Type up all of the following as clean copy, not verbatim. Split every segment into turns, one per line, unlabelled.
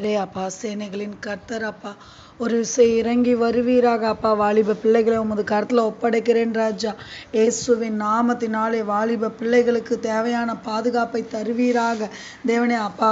அப்பா சேனைகளின் கர்த்தர் அப்பா ஒரு விசை இறங்கி வருவீராக அப்பா. வாலிப பிள்ளைகளை உமது கருத்தில் ஒப்படைக்கிறேன் ராஜா. இயேசுவின் நாமத்தினாலே வாலிப பிள்ளைகளுக்கு தேவையான பாதுகாப்பை தருவீராக தேவனே அப்பா.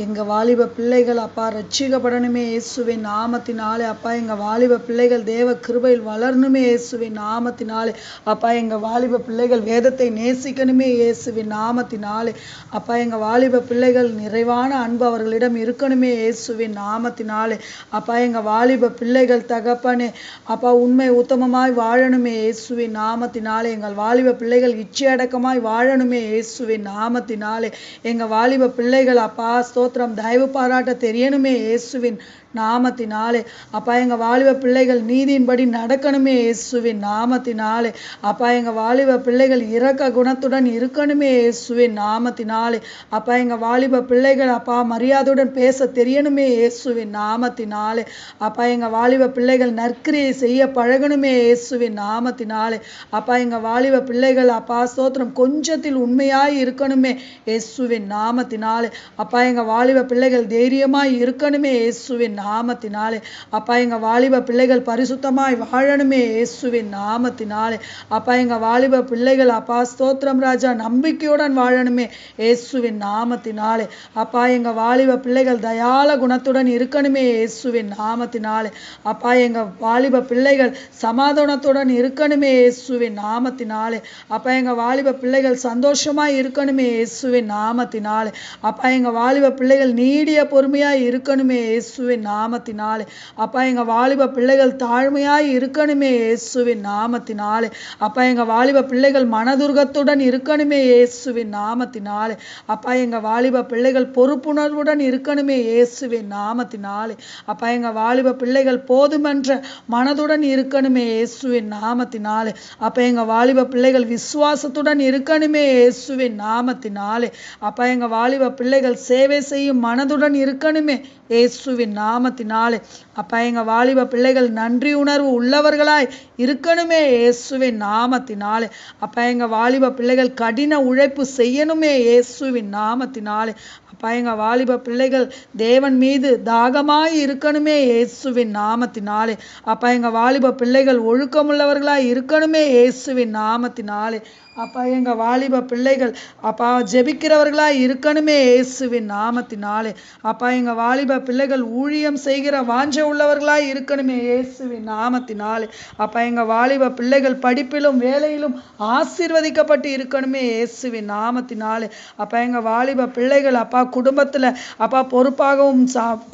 எங்கள் வாலிப பிள்ளைகள் அப்பா ரட்சிக்கப்படணுமே இயேசுவின் நாமத்தினாலே அப்பா. எங்கள் வாலிப பிள்ளைகள் தேவ கிருபையில் வளரணுமே இயேசுவின் நாமத்தினாலே அப்பா. எங்கள் வாலிப பிள்ளைகள் வேதத்தை நேசிக்கணுமே இயேசுவின் நாமத்தினாலே அப்பா. எங்கள் வாலிப பிள்ளைகள் நிறைவான அன்பு அவர்களிடம் இருக்கணுமே இயேசுவின் நாமத்தினாலே அப்பா. எங்கள் வாலிப பிள்ளைகள் தகப்பனே அப்பா உண்மை உத்தமமாய் வாழணுமே இயேசுவின் நாமத்தினாலே. எங்கள் வாலிப பிள்ளைகள் இச்சையடக்கமாய் வாழணுமே இயேசுவின் நாமத்தினாலே. எங்கள் வாலிப பிள்ளைகள் அப்பா ஸ்தோத்திரம் தயவு பாராட்ட தெரியணுமே இயேசுவின் நாமத்தினாலே அப்பா. எங்கள் வாலிப பிள்ளைகள் நீதியின்படி நடக்கணுமே இயேசுவின் நாமத்தினாலே அப்பா. எங்கள் வாலிப பிள்ளைகள் இரக்க குணத்துடன் இருக்கணுமே இயேசுவின் நாமத்தினாலே அப்பா. எங்கள் வாலிப பிள்ளைகள் அப்பா மரியாதையுடன் பேச தெரியணுமே இயேசுவின் நாமத்தினாலே அப்பா. எங்கள் வாலிப பிள்ளைகள் நற்கிரியை செய்ய பழகணுமே இயேசுவின் நாமத்தினாலே அப்பா. எங்கள் வாலிப பிள்ளைகள் அப்பா ஸ்தோத்திரம் கொஞ்சத்தில் உண்மையாய் இருக்கணுமே இயேசுவின் நாமத்தினாலே அப்பா. எங்கள் வாலிப பிள்ளைகள் தைரியமாய் இருக்கணுமே இயேசுவின் நாமத்தினாலே அப்பா. எங்க வாலிப பிள்ளைகள் பரிசுத்தமாய் வாழணுமே இயேசுவின் நாமத்தினாலே அப்பா. எங்க வாலிப பிள்ளைகள் அப்பா ஸ்தோத்திரம் ராஜா நம்பிக்கையுடன் வாழணுமே இயேசுவின் நாமத்தினாலே அப்பா. எங்க வாலிப பிள்ளைகள் தயால குணத்துடன் இருக்கணுமே இயேசுவின் நாமத்தினாலே அப்பா. எங்க வாலிப பிள்ளைகள் சமாதானத்துடன் இருக்கணுமே இயேசுவின் நாமத்தினாலே அப்பா. எங்க வாலிப பிள்ளைகள் சந்தோஷமாய் இருக்கணுமே இயேசுவின் நாமத்தினாலே அப்பா. எங்க வாலிப பிள்ளைகள் நீடிய பொறுமையாய் இருக்கணுமே இயேசுவின் நாமத்தினாலே அப்பா. எங்க வாலிப பிள்ளைகள் தாழ்மையாய் இருக்கணுமே இயேசுவின் நாமத்தினாலே அப்பா. எங்க வாலிப பிள்ளைகள் மனதுர்கத்துடன் இருக்கணுமே இயேசுவின் நாமத்தினாலே அப்பா. எங்க வாலிப பிள்ளைகள் பொறுப்புணர்வுடன் இருக்கணுமே இயேசுவின் நாமத்தினாலே அப்பா. எங்க வாலிப பிள்ளைகள் போதுமென்ற மனதுடன் இருக்கணுமே இயேசுவின் நாமத்தினாலே அப்பா. எங்க வாலிப பிள்ளைகள் விசுவாசத்துடன் இருக்கணுமே இயேசுவின் நாமத்தினாலே அப்பா. எங்க வாலிப பிள்ளைகள் சேவை செய்யும் மனதுடன் இருக்கணுமே இயேசுவின் நாமத்தினாலே அப்பா. எங்க வாலிப பிள்ளைகள் நன்றி உணர்வு உள்ளவர்களாய் இருக்கணுமே இயேசுவின் நாமத்தினாலே அப்பா. எங்க வாலிப பிள்ளைகள் கடின உழைப்பு செய்யணுமே இயேசுவின் நாமத்தினாலே அப்பா. எங்க வாலிப பிள்ளைகள் தேவன் மீது தாகமாய் இருக்கணுமே இயேசுவின் நாமத்தினாலே அப்பா. எங்க வாலிப பிள்ளைகள் ஒழுக்கமுள்ளவர்களாய் இருக்கணுமே இயேசுவின் நாமத்தினாலே அப்பா. எங்க வாலிப பிள்ளைகள் அப்பா ஜெபிக்கிறவர்களாய் இருக்கணுமே இயேசுவின் நாமத்தினாலே அப்பா. எங்க வாலிப பிள்ளைகள் ஊழியம் செய்கிற வாஞ்ச உள்ளவர்களாய் இருக்கணுமே இயேசுவின் நாமத்தினாலே அப்பா. எங்க வாலிப பிள்ளைகள் படிப்பிலும் வேலையிலும் ஆசீர்வதிக்கப்பட்டு இருக்கணுமே இயேசுவின் நாமத்தினாலே அப்பா. எங்க வாலிப பிள்ளைகள் அப்பா குடும்பத்துல அப்பா பொறுப்பாகவும்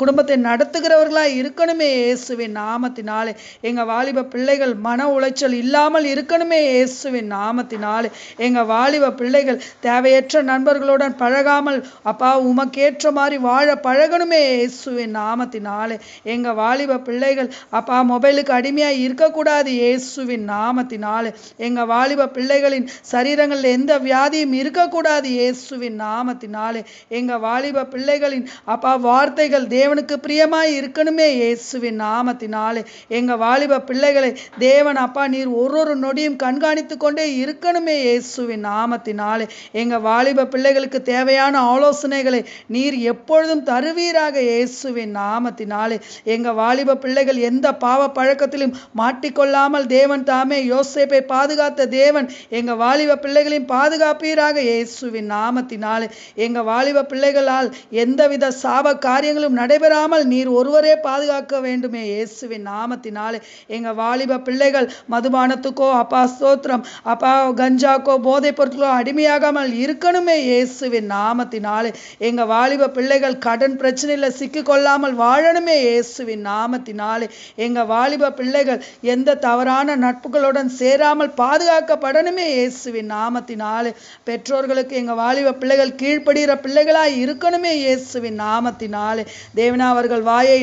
குடும்பத்தை நடத்துகிறவர்களாய் இருக்கணுமே இயேசுவின் நாமத்தினாலே. எங்க வாலிப பிள்ளைகள் மன உளைச்சல் இல்லாமல் இருக்கணுமே இயேசுவின் நாமத்தினாலே. எங்க வாலிப பிள்ளைகள் தேவையற்ற நண்பர்களுடன் பழகாமல் அப்பா உமக்கேற்ற மாதிரி வாழ பழகணுமே இயேசுவின் நாமத்தினாலே. எங்க வாலிப பிள்ளைகள் அப்பா மொபைலுக்கு அடிமையாய் இருக்கக்கூடாது இயேசுவின் நாமத்தினாலே. எங்க வாலிப பிள்ளைகளின் சரீரங்களில் எந்த வியாதியும் இருக்கக்கூடாது இயேசுவின் நாமத்தினாலே. எங்க வாலிப பிள்ளைகளின் அப்பா வார்த்தைகள் தேவனுக்கு பிரியமாய் இருக்கணுமே இயேசுவின் நாமத்தினாலே. எங்க வாலிப பிள்ளைகளை தேவன் அப்பா நீர் ஒரு நொடியும் கண்காணித்து கொண்டே இருக்கணுமே இயேசுவின் நாமத்தினாலே. எங்க வாலிப பிள்ளைகளுக்கு தேவையான ஆலோசனைகளை நீர் எப்பொழுதும் தருவீராக இயேசுவின் நாமத்தினாலே. எங்க வாலிப பிள்ளைகள் எந்த பாவ பழக்கத்திலும் மாட்டிக்கொள்ளாமல் தேவன் தாமே யோசேப்பை பாதுகாத்த தேவன் எங்க வாலிப பிள்ளைகளையும் பாதுகாப்பீராக இயேசுவின் நாமத்தினாலே. எங்க வாலிப பிள்ளைகளால் எந்தவித சாப காரியங்களும் நடைபெறாமல் நீர் ஒருவரே பாதுகாக்க வேண்டுமே இயேசுவின் நாமத்தினாலே. எங்க வாலிப பிள்ளைகள் மதுபானத்துக்கோ அப்பா ஸ்தோத்திரம் அப்பா கஞ்சாக்கோ போதை பொருட்களோ அடிமையாகாமல் இருக்கணுமே இயேசுவின் நாமத்தினாலே. எங்க வாலிப பிள்ளைகள் கடன் பிரச்சனையில சிக்கிக்கொள்ளாமல் வாழணுமே இயேசுவின் நாமத்தினாலே. எங்க வாலிப பிள்ளைகள் எந்த தவறான நட்புகளுடன் சேராமல் பாதுகாக்கப்படணுமே இயேசுவின் நாமத்தினாலே. பெற்றோர்களுக்கு எங்க வாலிப பிள்ளைகள் கீழ்ப்படுகிற பிள்ளைகளாய் இருக்கணுமே இயேசுவின் நாமத்தினாலே. தேவனா அவர்கள் வாயை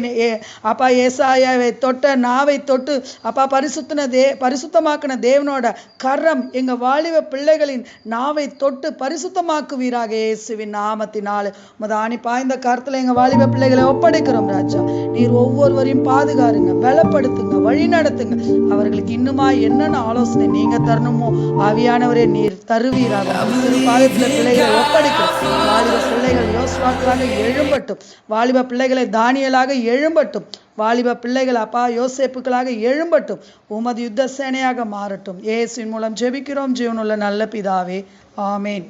அப்பா ஏசாயாவை தொட்ட நாவை தொட்டு அப்பா பரிசுத்தமாக்கின தேவனோட கரம் எங்க வாலிப பிள்ளைகளின் நாவை தொட்டு பரிசுத்தமாக்குவீராக இயேசுவின் நாமத்தினாலே. முதானி பாய்ந்த கருத்துல எங்க வாலிப பிள்ளைகளை ஒப்படைக்கிறோம் ராஜா. நீர் ஒவ்வொருவரையும் பாதுகாருங்க, பலப்படுத்துங்க, வழி நடத்துங்க. அவர்களுக்கு இன்னுமா என்னென்ன ஆலோசனை நீங்க தரணுமோ ஆவியானவரே நீர் தருவீராக. பாதத்துல பிள்ளைகளை ஒப்படைக்கிறோம். வாலிப பிள்ளைகள் யோசுவாக்களாக எழும்பட்டும், வாலிப பிள்ளைகளை தானியலாக எழும்பட்டும், வாலிப பிள்ளைகள் அப்பா யோசேப்புகளாக எழும்பட்டும், உமது யுத்த சேனையாக மாறட்டும். இயேசுவின் மூலம் ஜெபிக்கிறோம் ஜீவனுள்ள நல்ல பிதாவே, ஆமேன்.